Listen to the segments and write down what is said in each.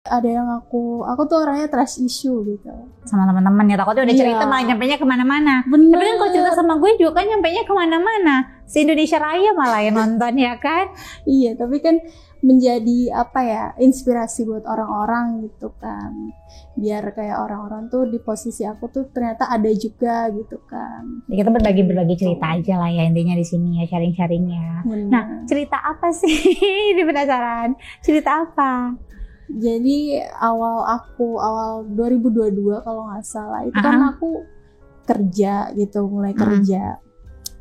ada yang aku tuh orangnya trust issue gitu sama teman-teman ya, takutnya udah cerita malah nyampainya kemana-mana. Tapi kan kalau cerita sama gue juga kan nyampainya kemana-mana, se-Indonesia Raya malah yang nonton ya kan. Iya, tapi kan menjadi apa ya, inspirasi buat orang-orang gitu kan, biar kayak orang-orang tuh di posisi aku tuh ternyata ada juga gitu kan. Ya, kita berbagi cerita aja lah ya intinya di sini ya, sharing-sharing ya. Nah, cerita apa sih? Ini penasaran, cerita apa? Jadi awal 2022 kalau nggak salah itu kan aku kerja gitu, mulai kerja.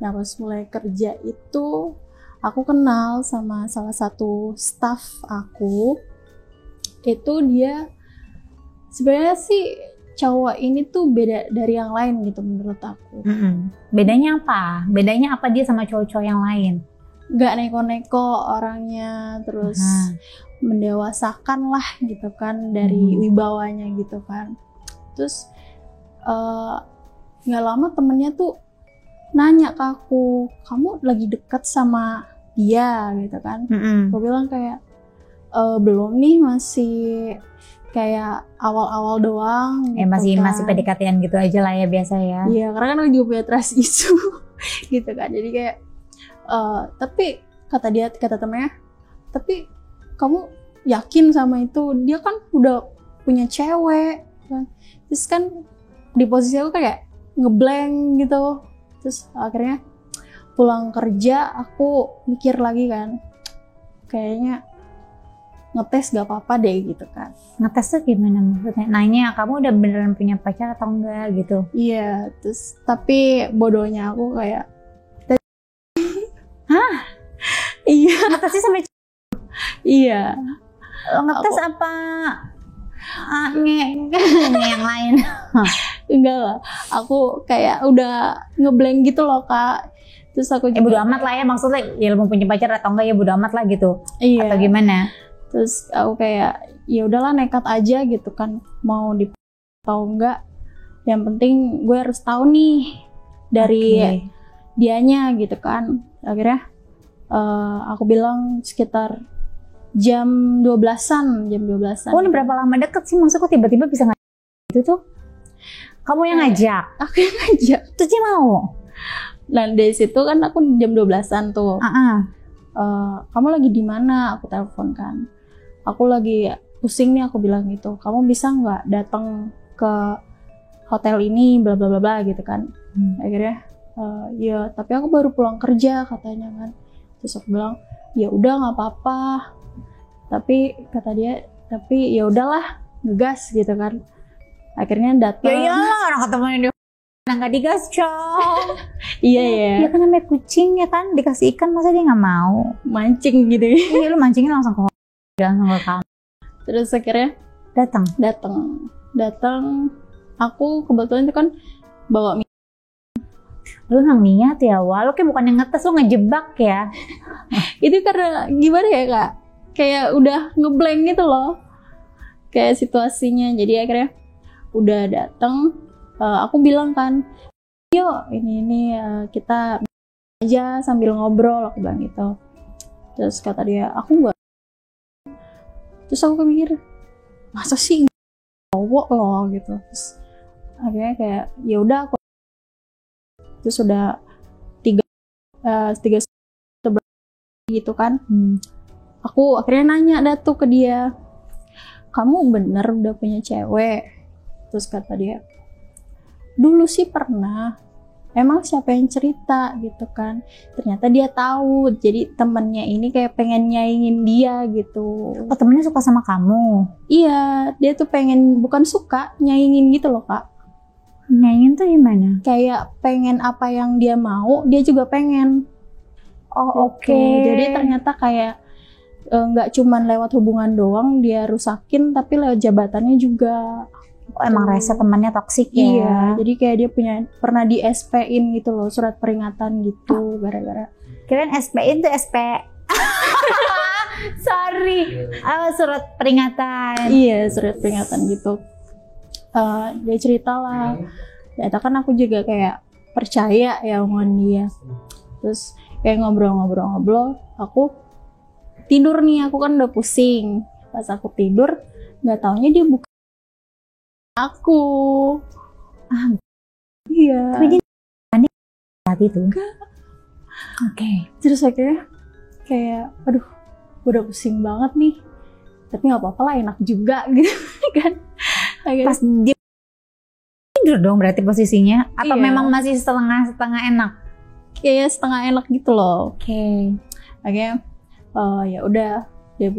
Nah pas mulai kerja itu aku kenal sama salah satu staff aku. Itu dia sebenarnya sih cowok ini tuh beda dari yang lain gitu menurut aku. Bedanya apa? Bedanya apa dia sama cowok-cowok yang lain? Gak neko-neko orangnya, terus mendewasakan lah gitu kan dari wibawanya gitu kan. Terus gak lama temennya tuh nanya ke aku, kamu lagi deket sama dia gitu kan. Aku bilang kayak belum nih, masih kayak awal-awal doang gitu masih PDKT-an gitu aja lah ya biasa ya. Iya, karena kan lagi punya trust issue gitu kan. Jadi kayak tapi kata temennya, tapi kamu yakin sama itu? Dia kan udah punya cewek kan. Terus kan di posisi aku kayak ngeblank gitu. Terus akhirnya pulang kerja aku mikir lagi kan, kayaknya ngetes gak apa-apa deh gitu kan. Ngetes tuh gimana maksudnya? Nanya kamu udah beneran punya pacar atau enggak gitu? Iya, terus tapi bodohnya aku kayak iya, ngetesnya sampai iya. Ngetes apa? Yang lain? Enggak lah, aku kayak udah ngeblank gitu loh Kak. Terus aku juga bodo amat lah ya, maksudnya ya mau punya pacar atau enggak ya bodo amat lah gitu. Iya. Atau gimana? Terus aku kayak ya udahlah nekat aja gitu kan, mau di atau enggak. Yang penting gue harus tahu nih dari dianya gitu kan. Akhirnya aku bilang sekitar jam 12-an. Oh, ini berapa lama deket sih? Maksudku tiba-tiba bisa ngajak itu tuh? Kamu yang ngajak? Aku yang ngajak. Terus dia mau? Nah dari situ kan aku jam 12-an tuh. Kamu lagi di mana? Aku telepon kan. Aku lagi pusing nih, aku bilang gitu. Kamu bisa nggak datang ke hotel ini, bla bla bla bla gitu kan. Akhirnya ya tapi aku baru pulang kerja katanya kan. Terus aku bilang ya udah nggak apa-apa. Tapi kata dia, tapi ya udahlah, ngegas gitu kan. Akhirnya datang. Ya iyalah, orang ketemunya dia nggak digas cong. Iya ya. Dia kan namanya kucing ya kan, dikasih ikan masa dia nggak mau mancing gitu. Iya, lu mancingin langsung ke kamu. Terus akhirnya datang. Aku kebetulan itu kan bawa minum. Lu nggak niat ya, wah lu kayak bukan yang ngetes, lu ngejebak ya. Itu karena gimana ya Kak, kayak udah ngeblank gitu loh kayak situasinya. Jadi akhirnya udah datang, aku bilang kan, yuk ini kita aja sambil ngobrol, aku bilang gitu. Terus kata dia, aku enggak. Terus aku mikir, masa sih cowok loh gitu. Terus akhirnya kayak ya udah aku. Terus udah tiga gitu kan. Aku akhirnya nanya dah tuh ke dia, kamu bener udah punya cewek? Terus kata dia, dulu sih pernah, emang siapa yang cerita gitu kan. Ternyata dia tahu, jadi temennya ini kayak pengen nyaingin dia gitu. Oh, temennya suka sama kamu? Iya, dia tuh pengen, bukan suka, nyaingin gitu loh Kak. Nyaingin tuh gimana? Kayak pengen apa yang dia mau, dia juga pengen. Oh oke. Jadi ternyata kayak nggak cuman lewat hubungan doang dia rusakin, tapi lewat jabatannya juga. Oh, emang rese temannya toksik ya? Iya, jadi kayak dia pernah di SP-in gitu loh, surat peringatan gitu, gara-gara. Kirain SP-in tuh SP. Sorry, surat peringatan. Iya, surat peringatan gitu. Dia cerita lah, ternyata kan aku juga kayak percaya ya omongan dia. Terus kayak ngobrol-ngobrol, aku tidur nih, aku kan udah pusing. Pas aku tidur, nggak taunya dia bukan aku. Iya. Tapi dia saat itu. Oke. Terus akhirnya kayak aduh udah pusing banget nih, tapi nggak apa-apa lah, enak juga gitu kan. Akhirnya, Pas dia tidur dong berarti posisinya, atau Iya. memang masih setengah enak? kayak setengah enak gitu loh. Oke. Akhirnya ya udah dia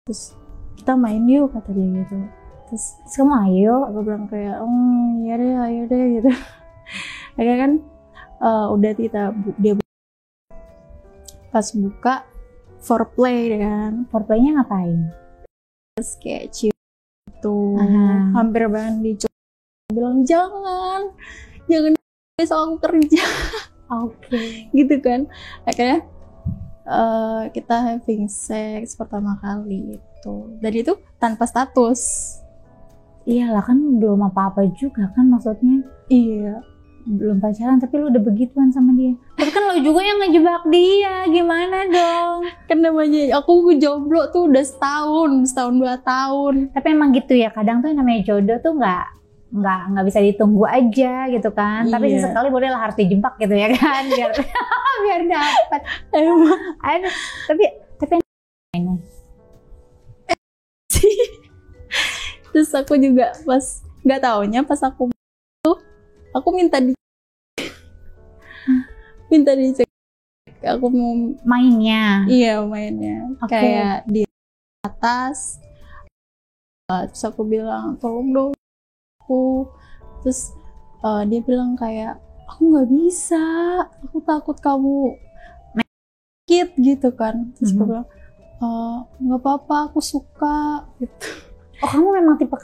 terus kita main yuk kata dia gitu. Terus Semua ayo. aku bilang kayak iya deh ayo deh gitu. Akhirnya kan udah dia pas buka foreplay kan, Foreplaynya ngapain? terus kayak cium itu Aha. hampir banget dicoba, bilang jangan besok aku kerja. Oke. Gitu kan. Akhirnya kita having sex pertama kali itu, dan itu tanpa status. Iyalah kan belum apa-apa juga kan, maksudnya Iya, belum pacaran tapi lu udah begituan sama dia. Tapi kan lu juga yang ngejebak dia, gimana dong? kan namanya aku jomblo tuh udah setahun 2 tahun. Tapi emang gitu ya, kadang tuh namanya jodoh tuh nggak bisa ditunggu aja gitu kan. Tapi Iya. sesekali bolehlah harus dijebak gitu ya kan, biar biar dapat. Emang Aduh, tapi ini sih. Terus aku juga pas nggak taunya pas aku tuh aku minta dicek, aku mau mainnya. mainnya Oke. kayak di atas. Terus aku bilang tolong dong aku. Terus dia bilang kayak aku nggak bisa, aku takut kamu sakit gitu kan. Terus aku bilang nggak apa-apa, aku suka gitu. Oh, kamu memang tipe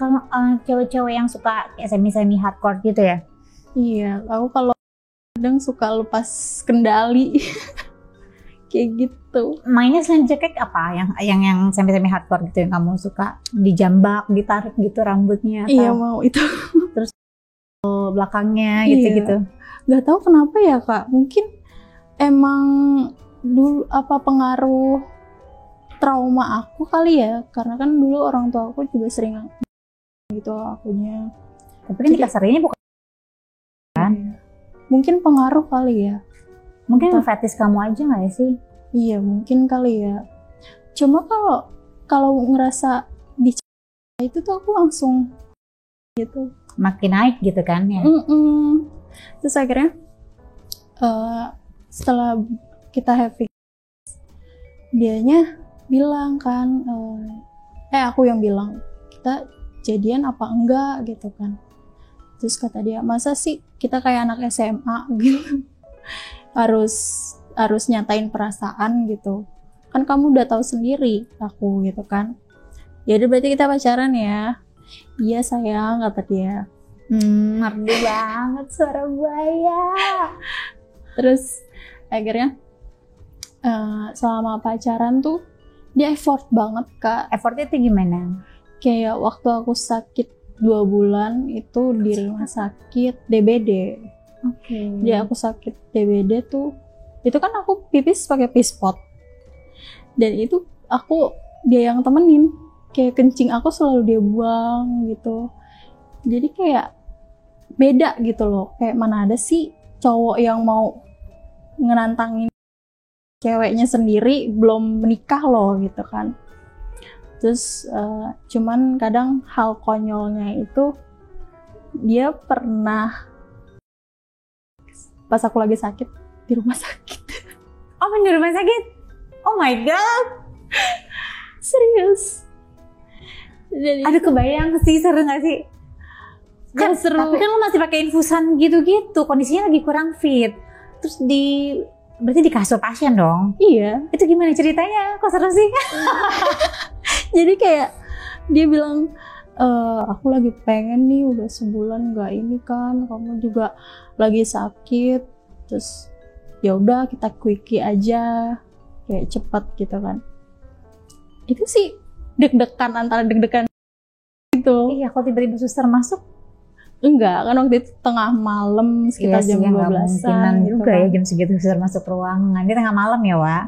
cewek-cewek yang suka kayak semi hardcore gitu ya? Iya, aku kalau kadang suka lepas kendali. Kayak gitu. Mainnya selain cekek apa yang semi hardcore gitu yang kamu suka? Dijambak, ditarik gitu rambutnya atau Iya mau itu. belakangnya Iya. gitu-gitu? Nggak tahu kenapa ya Kak, mungkin emang dulu apa pengaruh trauma aku kali ya, karena kan dulu orang tua aku juga sering gitu akunya. Tapi kan dikasarinnya bukan, Mungkin pengaruh kali ya. mungkin fetish kamu aja nggak sih? Iya mungkin kali ya. Cuma kalau ngerasa itu tuh aku langsung gitu. Makin naik gitu kan ya? Terus akhirnya setelah kita happy, dianya bilang kan, aku yang bilang kita jadian apa enggak gitu kan. Terus kata dia, masa sih kita kayak anak SMA gitu harus nyatain perasaan gitu kan, kamu udah tahu sendiri aku gitu kan. Ya udah berarti kita pacaran ya. Iya sayang kata dia. Merdu banget suara buaya. Terus akhirnya selama pacaran tuh dia effort banget Kak. Effortnya tuh gimana? Kayak waktu aku sakit 2 bulan itu di rumah sakit DBD. Oke. Jadi aku sakit DBD tuh, itu kan aku pipis pakai pispot, dan itu dia yang temenin, kayak kencing aku selalu dia buang gitu. Jadi kayak beda gitu loh, kayak mana ada sih cowok yang mau ngenantangin ceweknya sendiri belum menikah loh gitu kan. Terus cuman kadang hal konyolnya itu dia pernah pas aku lagi sakit di rumah sakit. Oh, di rumah sakit? Oh my god. Serius. Jadi Aduh, kebayang sih, seru gak sih? Kan seru. Tapi kan lu masih pakai infusan gitu-gitu, kondisinya lagi kurang fit. Terus berarti di kasur pasien dong? Iya. Itu gimana ceritanya? Kok seru sih? Jadi kayak dia bilang, aku lagi pengen nih, udah sebulan nggak ini kan, kamu juga lagi sakit, terus ya udah kita quickie aja, kayak cepet gitu kan. Itu sih deg-degan, antara deg-degan gitu. Iya, kalau tiba-tiba suster masuk, Enggak, kan waktu itu tengah malam sekitar jam 12-an mungkinan gitu juga kan. ya jam segitu suster masuk ruangan. Ini tengah malam ya, Wak?